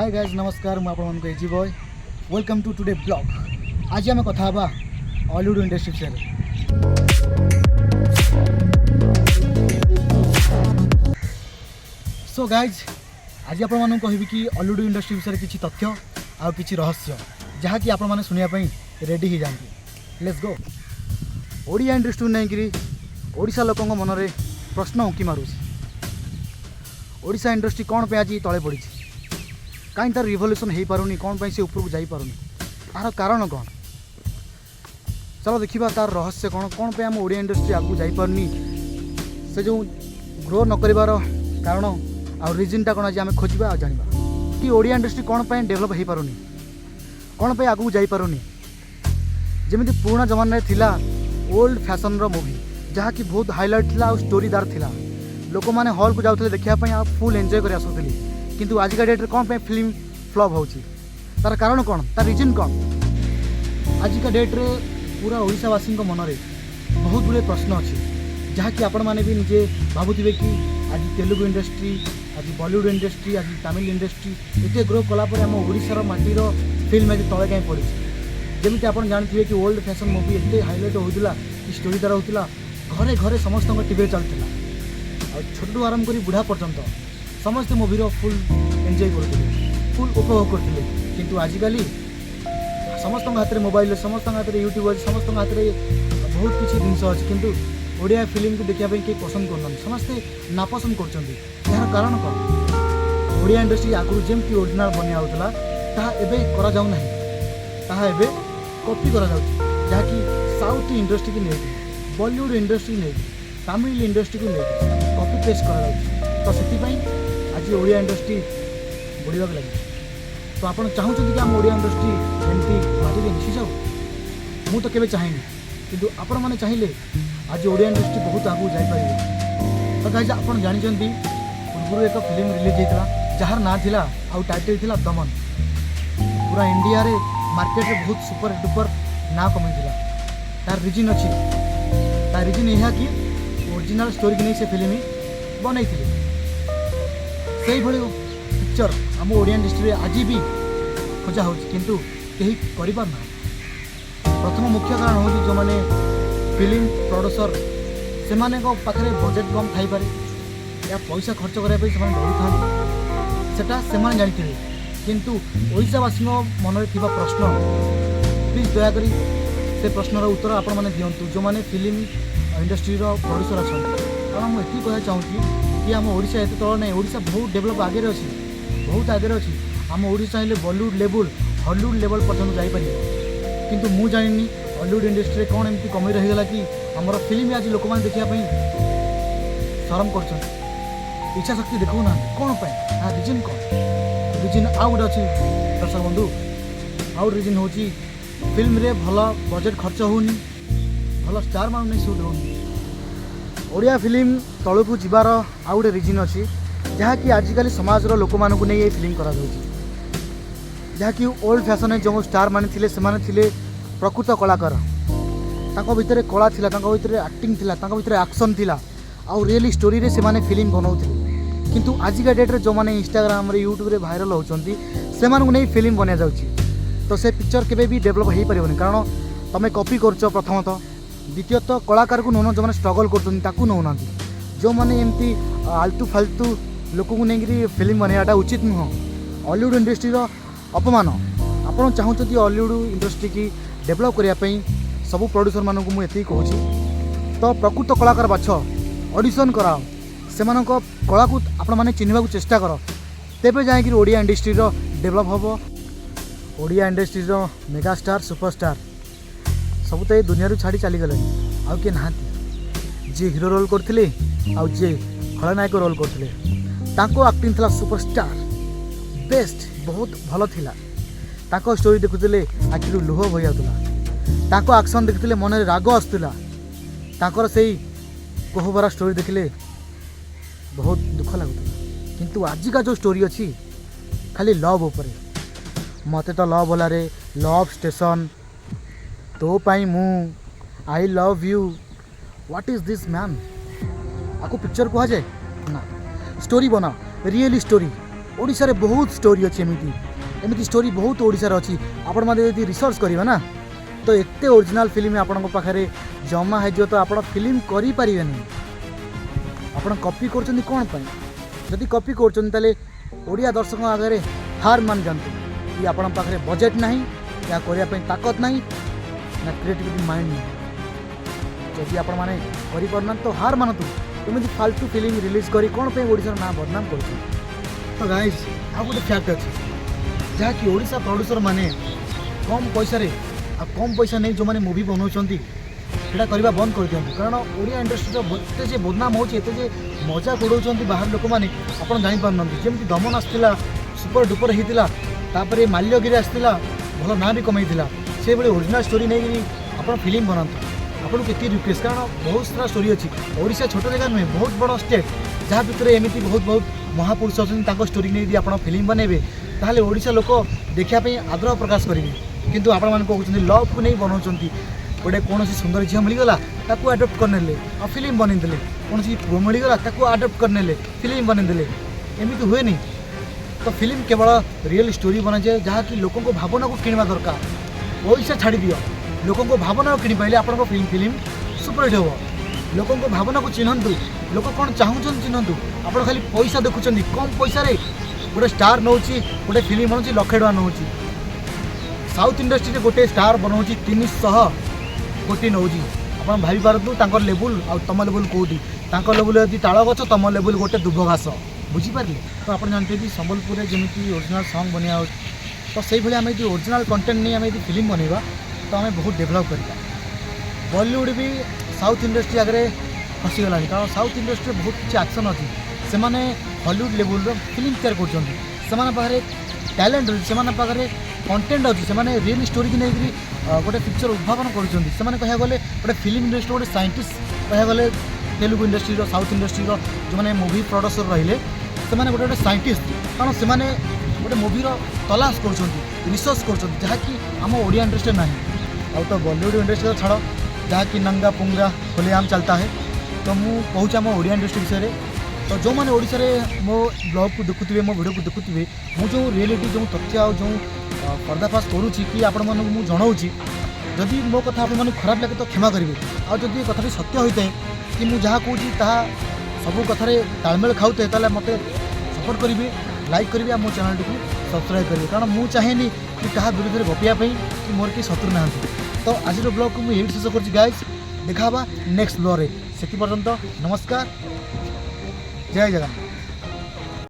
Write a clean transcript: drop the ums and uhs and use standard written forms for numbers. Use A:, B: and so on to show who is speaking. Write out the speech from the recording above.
A: Hi guys नमस्कार मुझे आपको एजी बॉय वेलकम टू टुडे ब्लॉग। आज आम कथा हॉलीवुड इंडस्ट्री विषय। सो गाइज आज आपण कहबी कि हॉलीवुड इंडस्ट्री विषय किसी तथ्य आ किसी रहस्य जहाँकि आपण मैंने सुनापी रेडी हो जाती। Let's go. ओडिया इंडस्ट्री नहीं ओडिशा लोक मन में प्रश्न उंकी मारूसी ओडिशा इंडस्ट्री कौन पे आज तले पड़ी कहीं तार रिवोल्यूशन हो पारुनी कौन पे से उपरକୁ जापारुनी तार कारण कौन चलो देखा तार रहस्य कौन कौन पे आम ओडिया इंडस्ट्री आगू जापारुनी से जो ग्रो न कर कारण आ रिजनटा कौन आज आम खोजा आ जाना कि ओडिया इंडस्ट्री कौन पे डेभलप हो पारुनी कौन पे आगू जापारुनी जमी पुराना जमाना थिला ओल्ड फैशन रो मूवी जहाँकि बहुत हाईलाइट थिला और स्टोरीदार थिला लोक मैंने हॉल को जाते देखापी आ फुल एंजॉय कर आसुली किंतु आजिका डेट्रे कौन पे फिल्म फ्लॉप होची तार कारण कौन तार रीजन कौन आजिका डेट्रे पूरा ओडिशावासी मन में बहुत गुड़े प्रश्न अच्छे जहाँकि आपण मैंने भी निजे भावुवे कि आज तेलुगु इंडस्ट्री आज बॉलीवुड इंडस्ट्री आज तमिल इंडस्ट्री एत ग्रो कलापर आम ओडिशार माटीर फिल्म आज तले कहीं पड़ी जमी आप जानते कि ओल्ड फैशन मूवी एत हाईलाइट होता कि स्टोरीदार होता घरे घरे समस्त टीवी चलता छोटू आरंभ कर बुढ़ा पर्यंत समस्ते मूवीर फुल एंजॉय करते फुल उपभोग करते किंतु आजिकल समस्त हाथ में मोबाइल समस्त हाथ में यूट्यूब अच्छे समस्त हाथ में बहुत किसी जिनस अच्छे किंतु ओडिया फिल्म को देखापी किए पसंद करना समस्ते नापसंद कर कारण कौन ओडिया इंडस्ट्री आगु जमी ओरिजिनाल बनिया होता ताबे कॉपी करा जहाँकि साउथ इंडस्ट्री की नहीं बॉलीवुड इंडस्ट्री नहीं तमिल इंडस्ट्री को नहीं कॉपी पेस्ट करा तो से आज ओडिया इंडस्ट्री बढ़िया लगे तो आप चाहते कि आम ओडिया इंडस्ट्री एमती माटी मिसी जाऊ मु तो केवे चाहेनी किंतु आपण मैंने चाहिए आज ओडिया इंडस्ट्री बहुत आगू जापर तो गाइज आप जानते पूर्व एक फिल्म रिलीज होता जार ना था आउ टाइटल थिला दमन पूरा इंडिया रे मार्केट रे बहुत सुपर डुपर ना कमी तार रिजन अच्छी तार रिजन यह कि ओरिजिनल स्टोरी की नहीं से फिल्म बनई से पिक्चर आम ओडिया इंडस्ट्री आज भी खोजा हो किंतु कहीं करना प्रथम मुख्य कारण हूँ जो मैंने फिल्म प्रोड्यूसर से पाखे बजेट कम थी पारे या पैसा खर्च करने डरी था से जानते किंतु ओडिशावासी मन में थी प्रश्न प्लीज दयाकोरी से प्रश्नर उत्तर आपण मैंने दिंतु जो मैंने फिल्म इंडस्ट्री प्रोड्यूसर अच्छा कारण मुझे कह चाहूँगी कि आम ओडिशा एत तल नहीं ओडिशा बहुत डेभलप आगे अच्छी बहुत आगे अच्छी आम ओडिशा चाहिए बॉलीवुड लेवल हॉलीवुड लेवल पर्यटन जापर किंतु मु जानी हॉलीवुड इंडस्ट्री कौन एमती कमी रहीगला कि आमर फिल्म आज लोक मैंने देखापी शरम कर इच्छा शक्ति देखना कौन पाए रिजन कौन रिजन आउ गोटे अच्छी दर्शक बंधु आउ रिजन हूँ फिल्म रे भल बजेट खर्च होनी भल स्टार मान नहीं सुट होनी ओडिया फिल्म तलू जीवार आउ गोटे रिजन अच्छी जहाँकि आजिकल समाज लोक मानक नहीं ये फिल्म करा जहाँकि ओल्ड फैशन जो स्टार माने थे प्रकृत कलाकार भितर कला थिला भितर एक्टिंग थिला भितर एक्शन थिला आउ रियली स्टोरी रे से माने फिल्म बनाऊे किंतु आजिका डेट्रे जो मैंने इंस्टाग्राम रे यूट्यूब रे भाइराल होती से नहीं फिल्म बना जाऊँगी तो से पिक्चर केबे भी डेभलप हो पारे कारण तुम कॉपी कर प्रथमतः द्वितीयत कलाकार को नौन जो मैंने स्ट्रगल कर नौना जो मैंने एमती आलतू फालतू लोक को नहीं फिल्म बनवाटा उचित नुह हॉलीवुड इंडस्ट्रीर अपमान आपड़ चाहते हॉलीवुड इंडस्ट्री की डेभलप करने सबू प्रोड्यूसर मानक मुझे कहूँ तो प्रकृत कलाकार बाछ ऑडिशन कराओ से कला को आपण मैंने चिन्हवा चेष्टा कर तेबे जाए ओडिया इंडस्ट्रीर डेभलप हम ओडिया इंडस्ट्रीर मेगास्टार सुपरस्टार सब तो ये दुनिया छाड़ी चलीगले आउ किए ना जी हिरो रोल करते आउ जी खलनायक रोल करते एक्टिंग थी सुपरस्टार बेस्ट बहुत भल था स्टोरी देखुले आखिर लुह बही आउला एक्शन देखते मन में राग आसूला से कोहबरा स्टोरी देखले बहुत दुख लगुला किंतु आजिका जो स्टोरी अच्छी खाली लव उपर मत तो लव बोलारे लव स्टेशन तो पाई मु I love you what is this man आपको पिक्चर कह जाए ना स्टोरी बनाओ रियली स्टोरी ओडिशा रे बहुत स्टोरी अच्छी एमती स्टोरी बहुत ओडिशा रे अच्छी आपण माने यदि रिसर्च करिबा ना तो एते ओरिजिनल फिल्म आपण पाखे जमा है जो तो आप फिल्म करि परिबेनी आपण कॉपी करछन कोन पई जदि कॉपी करछन ताले ओडिया दर्शक आगे हार मान जातु कि आपण पाखे बजेट नहीं या करिया पई ताकत नहीं ना क्रिएटिविटी माइंड नहीं जदि आपण माने करि परना तो हार मानतु तुम फालतू फिल्म रिलीज करी कौन पे ओडिशा ना बदनाम कर तो गाइस आ गोटे फैक्ट अच्छे जहाँकि ओडिशा प्रोड्यूसर माने कम पैसा रे आ कम पैसा नहीं जो माने मूवी बनाउछंती सेटा करबा बंद कर दियंतु कारण ओडिया इंडस्ट्री एते जे बदनाम होची एते जे मजाक उड़ाउछंती बाहर लोक माने आपण जानि पारनंती जेमति दमन आस्तिला सुपर डुपर हितिला तापरे माल्यगिरी आस्तिला भलो ना भी कमाइतिला से बळे ओरिजिनल स्टोरी नै आपण फिल्म बनांतु आपको केती रिक्वेस्ट कारण बहुत सारा स्टोरी अच्छी ओडिशा छोट जगह नुहे बहुत बड़ स्टेट जहाँ भितर एमती बहुत बहुत महापुरुष अच्छा स्टोरी नहीं आप फिल्म बनइबे ताहले ओडिशा लोक देखापी आग्रह प्रकाश करेंगे किंतु आपण मान कहते लव को नहीं बनाऊँ गोटे कौन सुंदर झील मिलगला ताकू आडप्ट करने और फिल्म बनईदे कौन पुओ मिलगला ताकू आडप्ट करने फिल्म बनईदे एमती हुए नहीं तो फिल्म केवल रियल स्टोरी बनाए जहाँकि लोक भावना को किणवा दरकार पैसा छाड़ी दियो लोकों को भावना किणी पाइले आपन फिल्म सुपरहिट हो लोकों को भावना को चिन्हतु लोक कौन चाहूँ चिन्हतु आप खाली पैसा देखुं कम पैसा रे गोटे स्टार नौ गोटे फिल्म बनाऊँ लक्षे टका नौ साउथ इंडस्ट्री गोटे स्टार बनाऊँ 300 कोटी नौ आप भाई पारतु लेवुल आ तुम लेवुल कौटी लेवुल यदि ताल गच तुम लेवुल गोटे दुब घास बुझीपारे तो आप जानते कि संबलपुर में जमी ओरिजिनल सॉन्ग बनिया तो से भाई आम ओरिजिनल कंटेंट नहीं आम फिल्म बनवा तो आम बहुत डेभलप करवा बॉलीवुड भी साउथ इंडस्ट्री आगे फसीगला कारण साउथ इंडस्ट्री बहुत किसी एक्शन अच्छी से हॉलीवुड लेवल फिल्म तैयार कर टैलेंट अच्छे से कंटेंट अच्छी से रियल स्टोरी की नहीं गोटे पिक्चर उद्भावन कर गले गोटे फिल्म इंडस्ट्री गोटे साइंटिस्ट कह गले तेलुगु इंडस्ट्री साउथ इंडस्ट्री जो मैंने मूवी प्रोड्यूसर रहिले से गोटे गोटे साइंटिस्ट कारण से गोटे मूवीर तलाश कर रिसर्च कर ओडिया इंडस्ट्री ना आउ तो बॉलीवुड इंडस्ट्री तो छाड़ जहाँकि नंगा पुंगा खुलेआम चलता है तो मुझे कहूँ आम ओडिया इंडस्ट्री विषय में तो जो मैंने ओडिशा रे मो ब्लॉग को देखुवे मो वीडियो को देखुवे मु जो रियलिटी जो तथ्य आ जो पर्दाफाश करुँची कि आपण मानक मु जनाऊँगी जदि मो कथा आप खराब लगे तो क्षमा करेंगे आ जदि कथा सत्य होता है कि मुझे जहाँ कहूँ ताहा सब कथार तालमेल खाऊे ताले मत सपोर्ट करेंगे लाइक करेंगे मो चैनल टी सब्सक्राइब करेंगे कारण मुझे चाहेनी कि क्या विरोध में गपियापी कि मोर किए शत्रु ना तो आज ब्लॉग को मुझे शेष कर गाइज देखा नेक्स्ट ब्लॉग से पर्यंत नमस्कार जय जगन्नाथ।